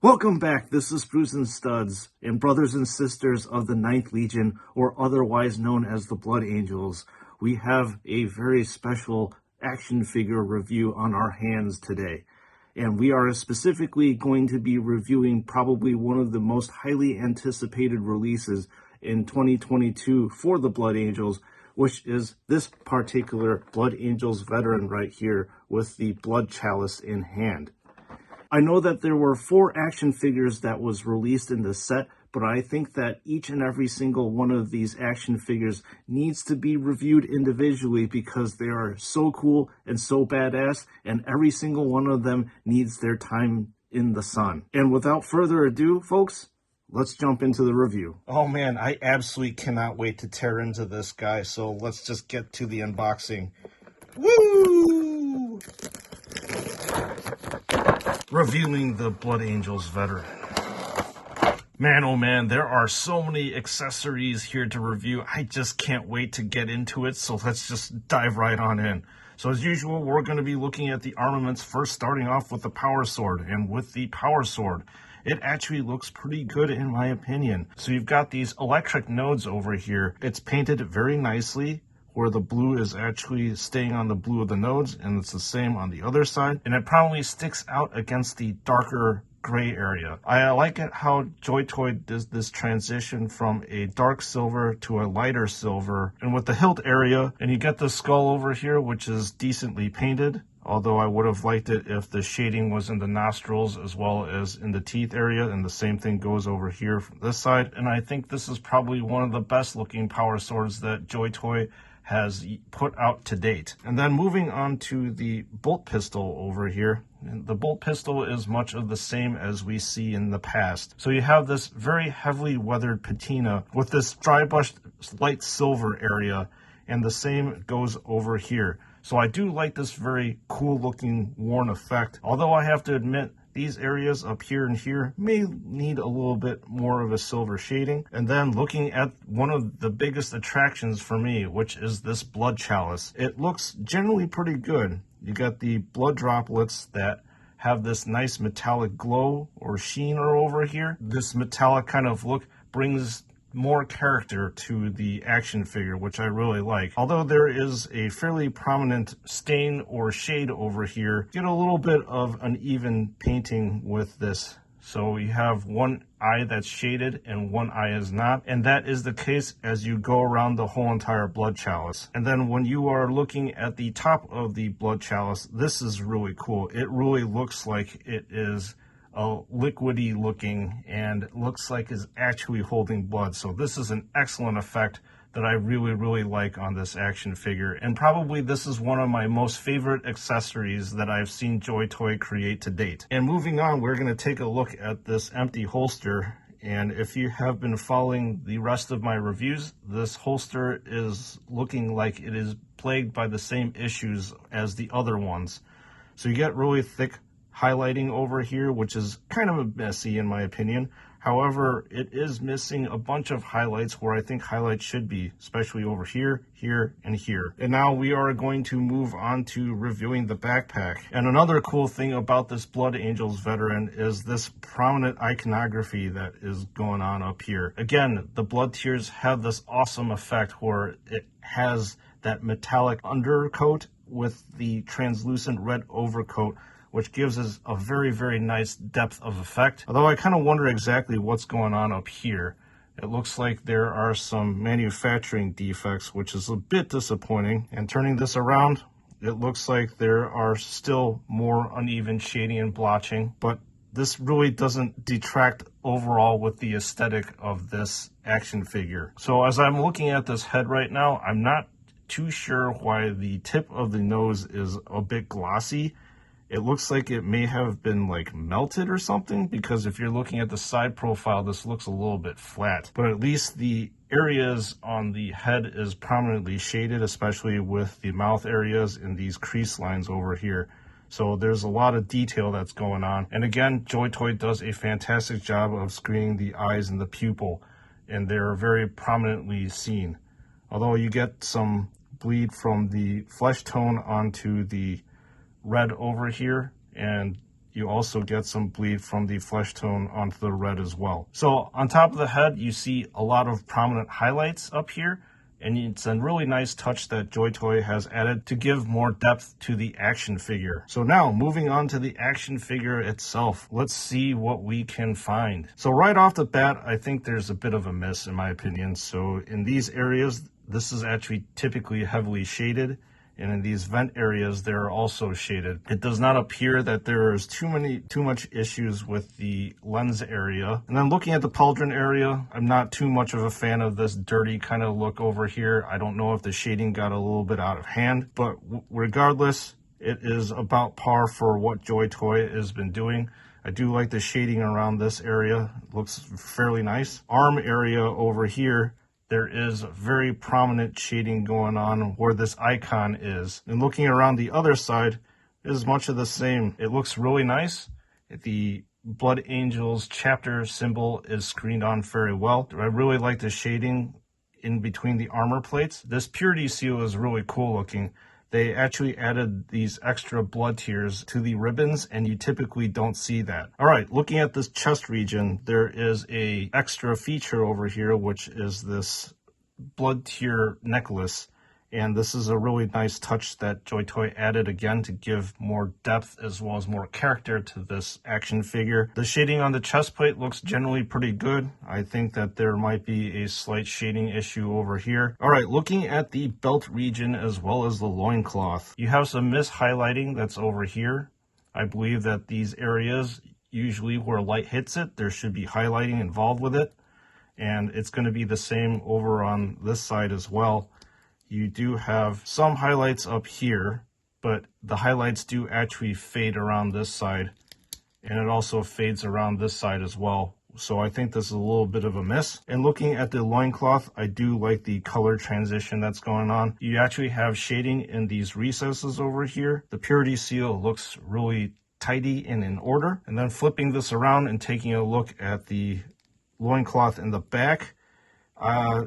Welcome back. This is Brews and Studs, and brothers and sisters of the Ninth Legion, or otherwise known as the Blood Angels. We have a very special action figure review on our hands today. And we are specifically going to be reviewing probably one of the most highly anticipated releases in 2022 for the Blood Angels, which is this particular Blood Angels veteran right here with the Blood Chalice in hand. I know that there were 4 action figures that was released in the set, but I think that each and every single one of these action figures needs to be reviewed individually because they are so cool and so badass, and every single one of them needs their time in the sun. And without further ado, folks, let's jump into the review. Oh man, I absolutely cannot wait to tear into this guy, so let's just get to the unboxing. Woo! Reviewing the Blood Angels veteran. Man, oh man, there are so many accessories here to review. I just can't wait to get into it, so let's just dive right on in. So as usual, we're going to be looking at the armaments first, starting off with the power sword. And with the power sword, it actually looks pretty good in my opinion. So you've got these electric nodes over here. It's painted very nicely, where the blue is actually staying on the blue of the nodes, and it's the same on the other side, and it probably sticks out against the darker gray area. I like it how JoyToy does this transition from a dark silver to a lighter silver, and with the hilt area, and you get the skull over here, which is decently painted, although I would have liked it if the shading was in the nostrils as well as in the teeth area, and the same thing goes over here from this side. And I think this is probably one of the best looking power swords that JoyToy has put out to date. And then moving on to the bolt pistol over here. And the bolt pistol is much of the same as we see in the past. So you have this very heavily weathered patina with this dry brushed light silver area, and the same goes over here. So I do like this very cool looking worn effect, although I have to admit these areas up here and here may need a little bit more of a silver shading. And then looking at one of the biggest attractions for me, which is this blood chalice, it looks generally pretty good. You got the blood droplets that have this nice metallic glow or sheen over here. This metallic kind of look brings more character to the action figure, which I really like. Although there is a fairly prominent stain or shade over here, get a little bit of uneven painting with this. So you have one eye that's shaded and one eye is not, and that is the case as you go around the whole entire blood chalice. And then when you are looking at the top of the blood chalice, this is really cool. It really looks like it is liquidy looking, and it looks like it's actually holding blood. So this is an excellent effect that I really like on this action figure, and probably this is one of my most favorite accessories that I've seen JoyToy create to date. And moving on, we're going to take a look at this empty holster. And if you have been following the rest of my reviews, this holster is looking like it is plagued by the same issues as the other ones. So you get really thick highlighting over here, which is kind of messy in my opinion. However, it is missing a bunch of highlights where I think highlights should be, especially over here, here, and here. And now we are going to move on to reviewing the backpack. And another cool thing about this Blood Angels veteran is this prominent iconography that is going on up here. Again, the blood tears have this awesome effect where it has that metallic undercoat with the translucent red overcoat, which gives us a very nice depth of effect. Although I kind of wonder exactly what's going on up here. It looks like there are some manufacturing defects, which is a bit disappointing. And turning this around, it looks like there are still more uneven shading and blotching, but this really doesn't detract overall with the aesthetic of this action figure. So as I'm looking at this head right now, I'm not too sure why the tip of the nose is a bit glossy. It looks like it may have been like melted or something, because if you're looking at the side profile, this looks a little bit flat. But at least the areas on the head is prominently shaded, especially with the mouth areas and these crease lines over here. So there's a lot of detail that's going on. And again, JoyToy does a fantastic job of screening the eyes and the pupil, and they're very prominently seen. Although you get some bleed from the flesh tone onto the red over here, and you also get some bleed from the flesh tone onto the red as well. So on top of the head, you see a lot of prominent highlights up here, and it's a really nice touch that JoyToy has added to give more depth to the action figure. So now, moving on to the action figure itself, let's see what we can find. So right off the bat, I think there's a bit of a miss in my opinion. So in these areas, this is actually typically heavily shaded, and in these vent areas, they're also shaded. It does not appear that there's too much issues with the lens area. And then looking at the pauldron area, I'm not too much of a fan of this dirty kind of look over here. I don't know if the shading got a little bit out of hand, but regardless, it is about par for what JoyToy has been doing. I do like the shading around this area. It looks fairly nice. Arm area over here, there is very prominent shading going on where this icon is. And looking around the other side is much of the same. It looks really nice. The Blood Angels chapter symbol is screened on very well. I really like the shading in between the armor plates. This purity seal is really cool looking. They actually added these extra blood tears to the ribbons, and you typically don't see that. All right, looking at this chest region, there is a extra feature over here, which is this blood tear necklace. And this is a really nice touch that JoyToy added again to give more depth as well as more character to this action figure. The shading on the chest plate looks generally pretty good. I think that there might be a slight shading issue over here. All right, looking at the belt region as well as the loincloth, you have some mis-highlighting that's over here. I believe that these areas, usually where light hits it, there should be highlighting involved with it. And it's going to be the same over on this side as well. You do have some highlights up here, but the highlights do actually fade around this side, and it also fades around this side as well. So I think this is a little bit of a miss. And looking at the loincloth, I do like the color transition that's going on. You actually have shading in these recesses over here. The purity seal looks really tidy and in order. And then flipping this around and taking a look at the loincloth in the back,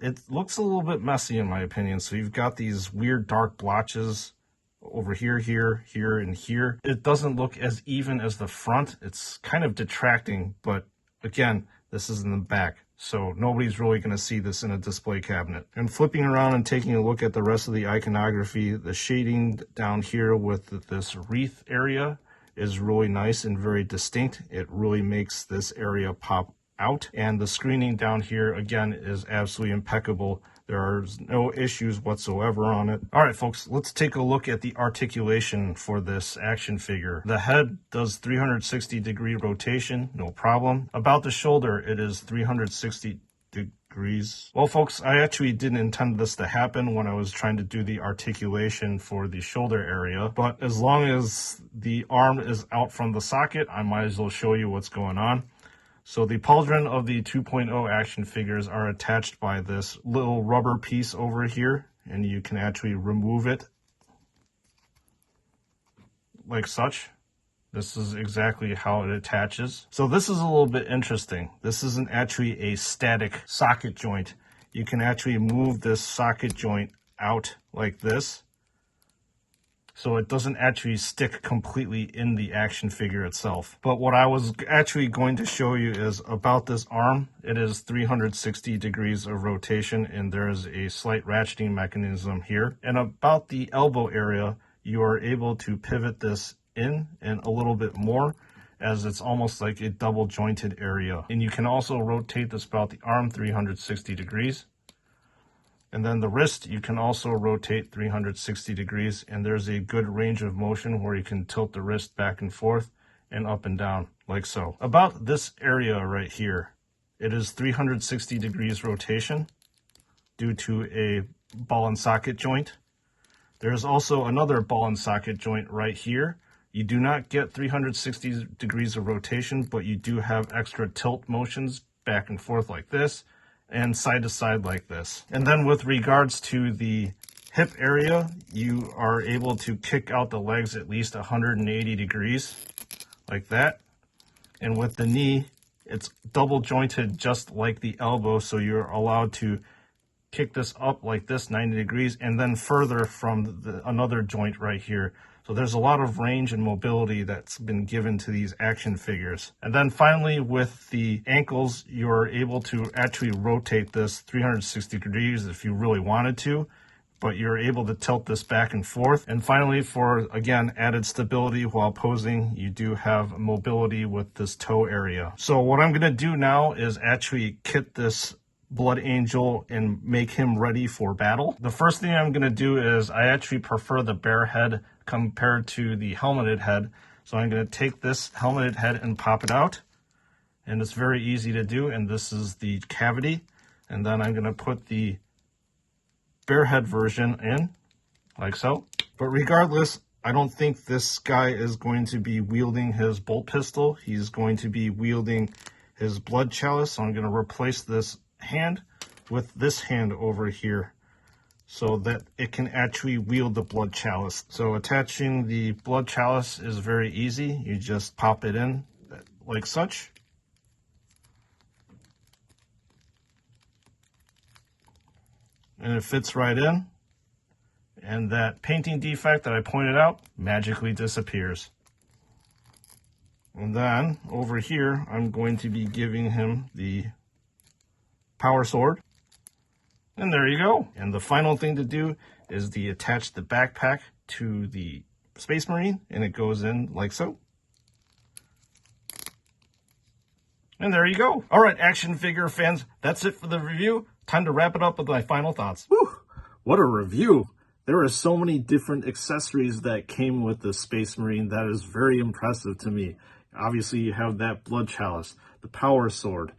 it looks a little bit messy in my opinion. So you've got these weird dark blotches over here, here, and here. It doesn't look as even as the front. It's kind of detracting, but again, this is in the back, so nobody's really going to see this in a display cabinet. And flipping around and taking a look at the rest of the iconography, the shading down here with this wreath area is really nice and very distinct. It really makes this area pop out, and the screening down here again is absolutely impeccable. There are no issues whatsoever on it. All right, folks, let's take a look at the articulation for this action figure. The head does 360-degree rotation, no problem. About the shoulder, it is 360 degrees. Well, folks, I actually didn't intend this to happen when I was trying to do the articulation for the shoulder area, but as long as the arm is out from the socket, I might as well show you what's going on. So the pauldron of the 2.0 action figures are attached by this little rubber piece over here, and you can actually remove it like such. This is exactly how it attaches. So this is a little bit interesting. This isn't actually a static socket joint. You can actually move this socket joint out like this, so it doesn't actually stick completely in the action figure itself. But what I was actually going to show you is about this arm. It is 360 degrees of rotation, and there is a slight ratcheting mechanism here. And about the elbow area, you are able to pivot this in and a little bit more, as it's almost like a double jointed area. And you can also rotate this about the arm 360 degrees. And then the wrist, you can also rotate 360 degrees, and there's a good range of motion where you can tilt the wrist back and forth and up and down, like so. About this area right here, it is 360 degrees rotation due to a ball and socket joint. There's also another ball and socket joint right here. You do not get 360 degrees of rotation, but you do have extra tilt motions back and forth like this, and side to side like this. And then with regards to the hip area, you are able to kick out the legs at least 180 degrees like that. And with the knee, it's double jointed just like the elbow, so you're allowed to kick this up like this 90 degrees and then further from another joint right here. So there's a lot of range and mobility that's been given to these action figures. And then finally, with the ankles, you're able to actually rotate this 360 degrees if you really wanted to, but you're able to tilt this back and forth. And finally, for, again, added stability while posing, you do have mobility with this toe area. So what I'm gonna do now is actually kit this Blood Angel and make him ready for battle. The first thing I'm gonna do is I actually prefer the bare head compared to the helmeted head. So I'm gonna take this helmeted head and pop it out. And it's very easy to do, and this is the cavity. And then I'm gonna put the bare head version in, like so. But regardless, I don't think this guy is going to be wielding his bolt pistol. He's going to be wielding his blood chalice. So I'm gonna replace this hand with this hand over here so that it can actually wield the blood chalice. So attaching the blood chalice is very easy. You just pop it in like such. And it fits right in. And that painting defect that I pointed out magically disappears. And then over here, I'm going to be giving him the power sword. And there you go. And the final thing to do is to attach the backpack to the Space Marine, and it goes in like so. And there you go. All right, action figure fans, that's it for the review. Time to wrap it up with my final thoughts. Whew, what a review. There are so many different accessories that came with the Space Marine that is very impressive to me. Obviously, you have that blood chalice, the power sword,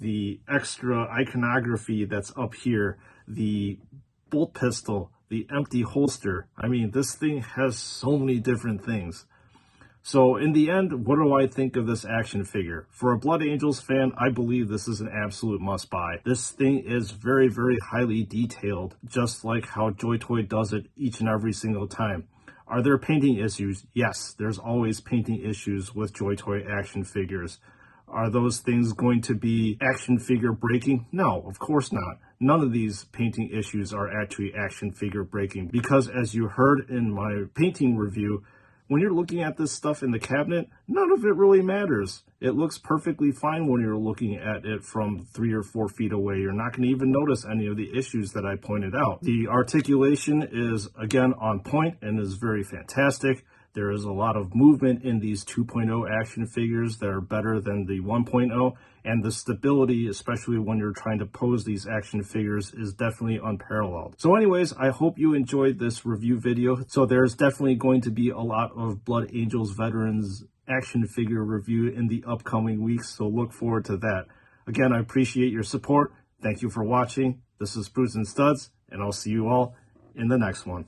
the extra iconography that's up here, the bolt pistol, the empty holster. I mean, this thing has so many different things. So in the end, what do I think of this action figure? For a Blood Angels fan, I believe this is an absolute must buy. This thing is very, very highly detailed, just like how JoyToy does it each and every single time. Are there painting issues? Yes, there's always painting issues with JoyToy action figures. Are those things going to be action figure breaking? No, of course not. None of these painting issues are actually action figure breaking, because as you heard in my painting review, when you're looking at this stuff in the cabinet, none of it really matters. It looks perfectly fine when you're looking at it from 3 or 4 feet away. You're not going to even notice any of the issues that I pointed out. The articulation is, again, on point and is very fantastic. There is a lot of movement in these 2.0 action figures that are better than the 1.0, and the stability, especially when you're trying to pose these action figures, is definitely unparalleled. So anyways, I hope you enjoyed this review video. So there's definitely going to be a lot of Blood Angels Veterans action figure review in the upcoming weeks, so look forward to that. Again, I appreciate your support. Thank you for watching. This is Spruce and Studs, and I'll see you all in the next one.